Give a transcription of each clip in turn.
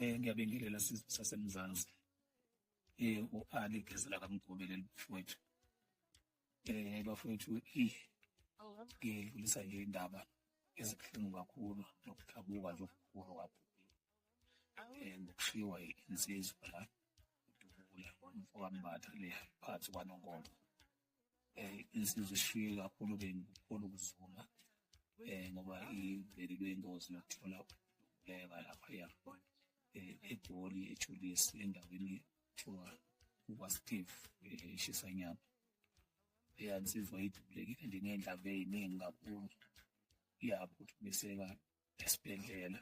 Ngiyabingelela sizwe saseMzansi. U-Ali Gezela kaMgobela bafowethu. Bafowethu, ngidlulisa nje indaba ezibuhlungu kakhulu nokudabuka nje okukhulu kakhulu. Ngokushiwa insizwa la uDubula umfokambatha le phansi kwaNongoma. Insizwa ishiye kakhulu kukhulu ukuzuma ngoba ivelelwe ingozi yokuthola ukuleka laphaya eGoli eJulisi endaweni kuthiwa kukaSteve eShisanyama. Insizwa idubulekile nje ngey'ndaba ey'ningi kakhulu, yaphuthumisa esibhedlela.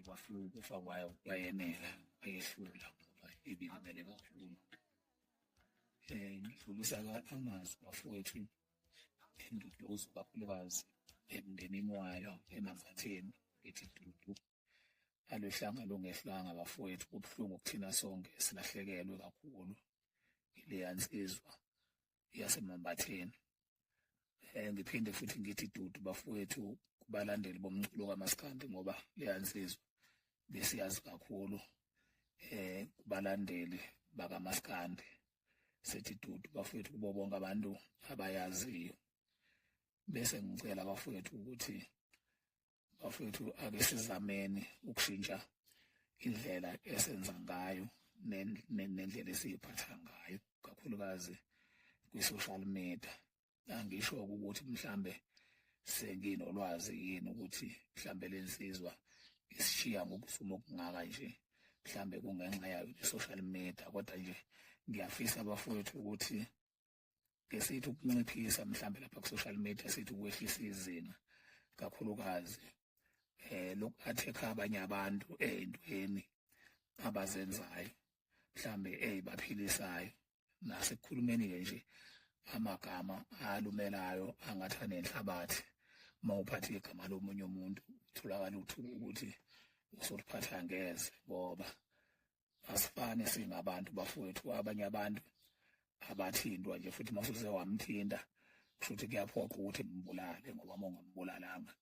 Kwafika ukufa kwayo kwayenela, ayehlula ngoba ibilimele kakhulu. Ngidlulisa amazwi bafowethu enduduzo kakhulukazi emndenini wayo eMambatheni, ngithi dudu alohlanga lungehlanga bafowethu. Kubuhlungu kuthina sonke silahlekelwe kakhulu ileya nsizwa yaseMambatheni. Ngiphinde futhi ngithi dudu bafowethu kubalandeli bomculo kaMaskandi ngoba leya nsizwa besiyazi kakhulu kubalandeli bakaMaskandi. Sithi dudu bafowethu kubo bonke abantu abayaziyo. Bese ngicela bafowethu ukuthi bafowethu ake sizameni ukushintsha indlela esenza ngayo nendlela esiyiphatha ngayo, kakhulukazi kwi-social media. Angisho ukuthi mhlambe senginolwazi yini ukuthi mhlambe lensizwa isishiya ngokuzuma okungaka nje, mhlambe kungenxa yayo i-social media. Kodwa nje ngiyafisa bafowethu ukuthi ngesithi ukunciphisa mhlambe lapha ku-social media, sithi ukwehlisa izinga kakhulukazi loku-attack-a abanye abantu ey'ntweni abazenzayo, mhlambe ey'baphilisayo. Nasekukhulumeni-ke nje amagama alumelayo angathi anenhlabathi. Uma uphatha igama lomunye umuntu utholakala ukuthi usuliphatha ngeze, ngoba asifane singabantu bafowethu. Abanye abantu abathintwa nje, futhi uma usuze wamthinta kusho ukuthi kuyaphoqa ukuthi mbulale, ngoba uma ungambulalanga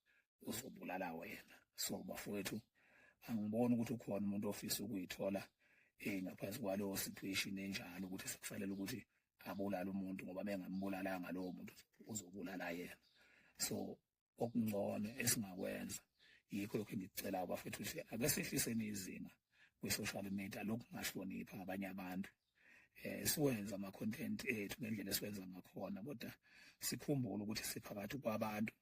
uzobulala wena. So bafowethu, angiboni ukuthi ukhona umuntu ofisa ukuyithola ngaphansi kwaleyo situation enjalo, ukuthi sekufanele ukuthi abulala umuntu ngoba mengambulalanga lowo muntu uzobulala yena. So okungcono esingakwenza yikho lokhu engikucelayo bafowethu, ukuthi ake sehliseni izinga kwi-social media lokungahloniphi abanye abantu. Siwenza ama-content ethu ngendlela esiwenza ngakhona, kodwa sikhumbule ukuthi siphakathi kwabantu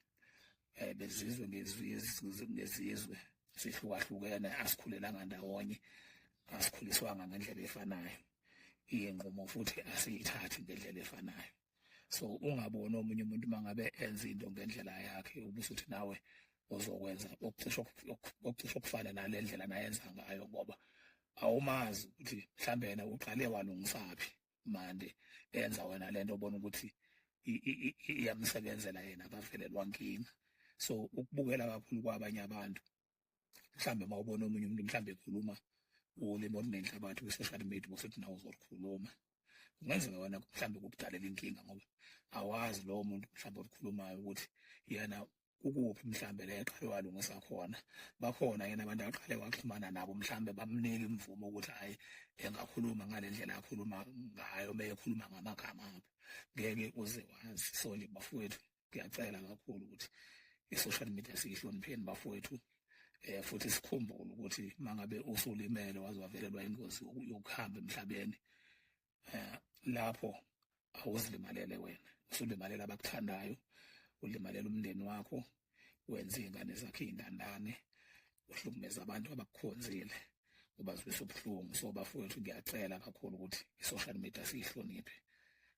bezizwe ngezizwe, sihlukahlukene, asikhulelanga ndawonye, asikhuliswanga ngendlela efanayo, iy'nqumo futhi asiyithathi ngendlela efanayo. So ungaboni omunye umuntu uma ngabe enza into ngendlela yakhe ubusuthi nawe uzokwenza okucishe okufana nale ndlela nayenza ngayo, ngoba awumazi ukuthi mhlambe yena uqale walungisaphi mande enza wena lento obona ukuthi iyamsebenzela yena, akavelelwa nkinga. So ukubukela kakhulu kwabanye abantu, mhlambe uma ubona omunye umuntu mhlambe ekhuluma ulimi olunenhlabathi kwi-social media ubusuthi nawe uzolukhuluma, kungenzeka wena mhlambe kukudalela inkinga, ngoba awazi lowo muntu mhlambe olukhulumayo ukuthi yena ukuphi mhlambe la eqale walungisa khona. Bakhona yena abantu aqale waxhumana nabo, mhlambe bamnika imvumo ukuthi hhayi engakhuluma ngale ndlela akhuluma ngayo, meyekhuluma ngamagama abo, ngeke uze wazi. So nje bafowethu, ngiyacela kakhulu ukuthi i-social media siyihlonipheni bafowethu. Futhi sikhumbule ukuthi uma ngabe usulimele waze wavelelwa ingozi yokuhamba emhlabeni, lapho awuzilimalele wena, usulimalela abakuthandayo, ulimalela umndeni wakho, wenza iy'ngane zakho iy'ntandane, uhlukumeza abantu abakukhonzile, ubazwisa ubuhlungu. So bafowethu, ngiyacela kakhulu ukuthi i-social media siyihloniphe.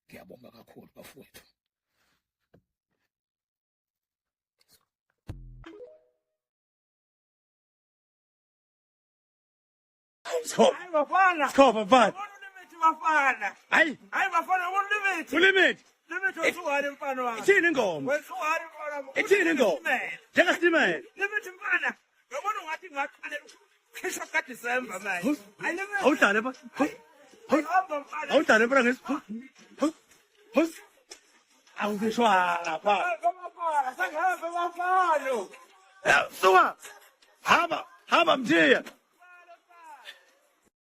Ngiyabonga kakhulu bafowethu. Hayi bafana. Stop bafana. Limit bafana. Hayi bafana, limit. Limit. Limit usuhari mfana wami. Ithini ingoma? Wesuhari mfana wami. Ithini ingoma? Njeka stimela. Limit mfana. Yabona ngathi ngaqale ukhisha ka December manje. Hayi limit. Awudlale ba? Awudlale mfana ngesi. Awuzishwa lapha. Bafana, sangihamba bafana. Suka. Hamba mthiya.